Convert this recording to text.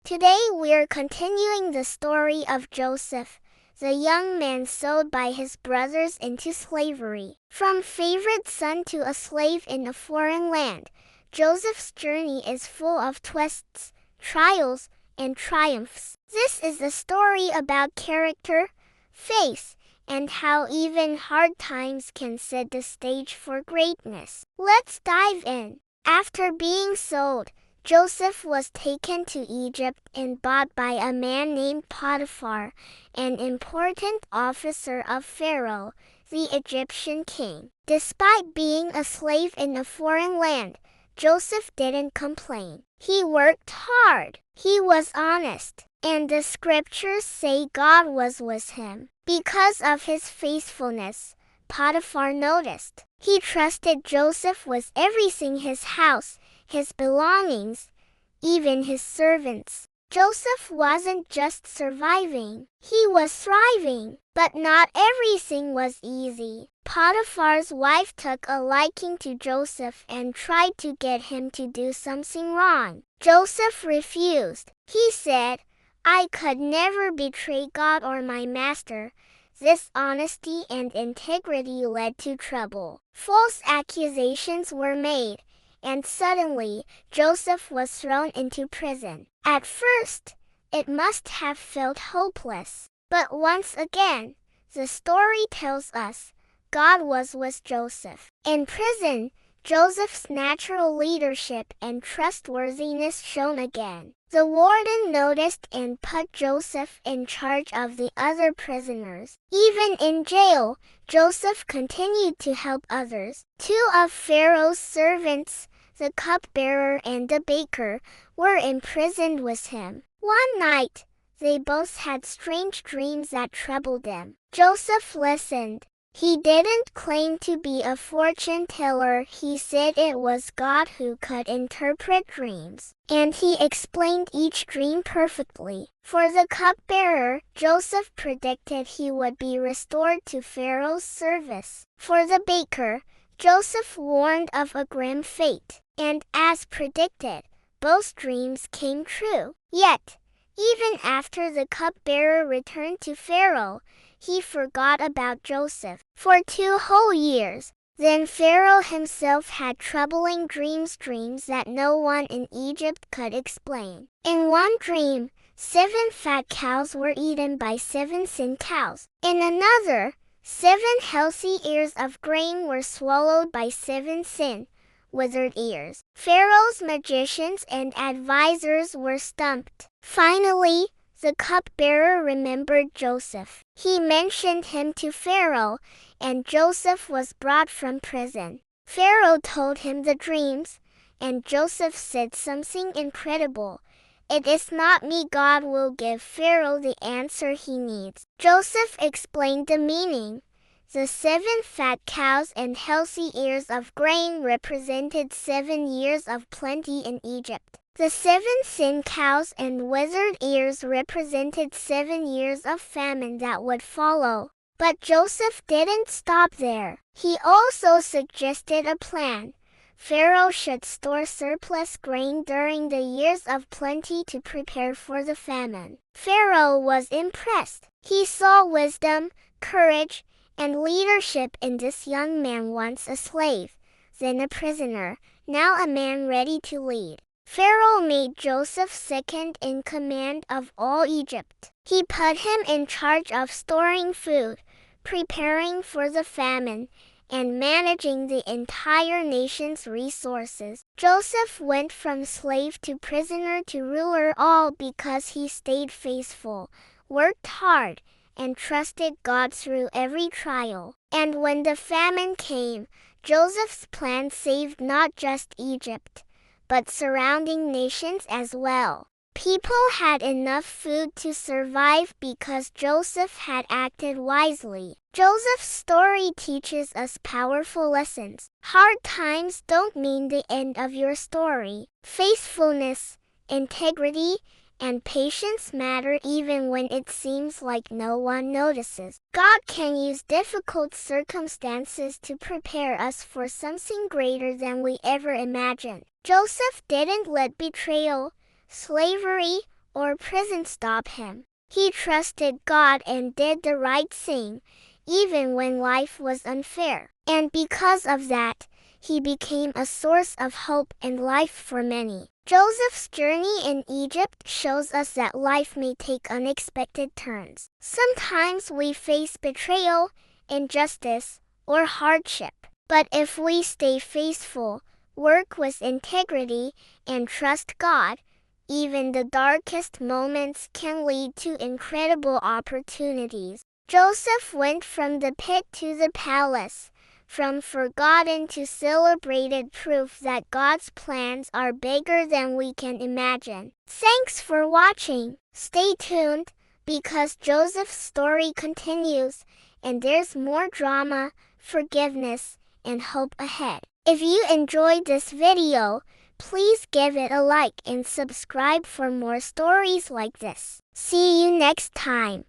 Today we're continuing the story of Joseph, the young man sold by his brothers into slavery. From favorite son to a slave in a foreign land, Joseph's journey is full of twists, trials, and triumphs. This is a story about character, faith, and how even hard times can set the stage for greatness. Let's dive in. After being sold, Joseph was taken to Egypt and bought by a man named Potiphar, an important officer of Pharaoh, the Egyptian king. Despite being a slave in a foreign land, Joseph didn't complain. He worked hard. He was honest, and the scriptures say God was with him. Because of his faithfulness, Potiphar noticed. He trusted Joseph with everything: his house, his belongings, even his servants. Joseph wasn't just surviving, he was thriving. But not everything was easy. Potiphar's wife took a liking to Joseph and tried to get him to do something wrong. Joseph refused. He said, "I could never betray God or my master." This honesty and integrity led to trouble. False accusations were made, and suddenly, Joseph was thrown into prison. At first, it must have felt hopeless. But once again, the story tells us, God was with Joseph. In prison, Joseph's natural leadership and trustworthiness shone again. The warden noticed and put Joseph in charge of the other prisoners. Even in jail, Joseph continued to help others. Two of Pharaoh's servants, the cupbearer and the baker, were imprisoned with him. One night, they both had strange dreams that troubled them. Joseph listened. He didn't claim to be a fortune teller. He said it was God who could interpret dreams, and he explained each dream perfectly. For the cupbearer, Joseph predicted he would be restored to Pharaoh's service. For the baker, Joseph warned of a grim fate, and as predicted, both dreams came true. Yet, even after the cupbearer returned to Pharaoh, he forgot about Joseph for 2 whole years. Then Pharaoh himself had troubling dreams that no one in Egypt could explain. In one dream, 7 fat cows were eaten by 7 thin cows. In another, 7 healthy ears of grain were swallowed by 7 thin, withered ears. Pharaoh's magicians and advisors were stumped. Finally, the cupbearer remembered Joseph. He mentioned him to Pharaoh, and Joseph was brought from prison. Pharaoh told him the dreams, and Joseph said something incredible. "It is not me. God will give Pharaoh the answer he needs." Joseph explained the meaning. The 7 fat cows and healthy ears of grain represented 7 years of plenty in Egypt. The 7 thin cows and withered ears represented 7 years of famine that would follow. But Joseph didn't stop there. He also suggested a plan. Pharaoh should store surplus grain during the years of plenty to prepare for the famine. Pharaoh was impressed. He saw wisdom, courage, and leadership in this young man, once a slave, then a prisoner, now a man ready to lead. Pharaoh made Joseph second in command of all Egypt. He put him in charge of storing food, preparing for the famine, and managing the entire nation's resources. Joseph went from slave to prisoner to ruler, all because he stayed faithful, worked hard, and trusted God through every trial. And when the famine came, Joseph's plan saved not just Egypt, but surrounding nations as well. People had enough food to survive because Joseph had acted wisely. Joseph's story teaches us powerful lessons. Hard times don't mean the end of your story. Faithfulness, integrity, and patience matter even when it seems like no one notices. God can use difficult circumstances to prepare us for something greater than we ever imagined. Joseph didn't let betrayal, slavery, or prison stop him. He trusted God and did the right thing, even when life was unfair. And because of that, he became a source of hope and life for many. Joseph's journey in Egypt shows us that life may take unexpected turns. Sometimes we face betrayal, injustice, or hardship. But if we stay faithful, work with integrity, and trust God, even the darkest moments can lead to incredible opportunities. Joseph went from the pit to the palace, from forgotten to celebrated, proof that God's plans are bigger than we can imagine. Thanks for watching. Stay tuned, because Joseph's story continues, and there's more drama, forgiveness, and hope ahead. If you enjoyed this video, please give it a like and subscribe for more stories like this. See you next time.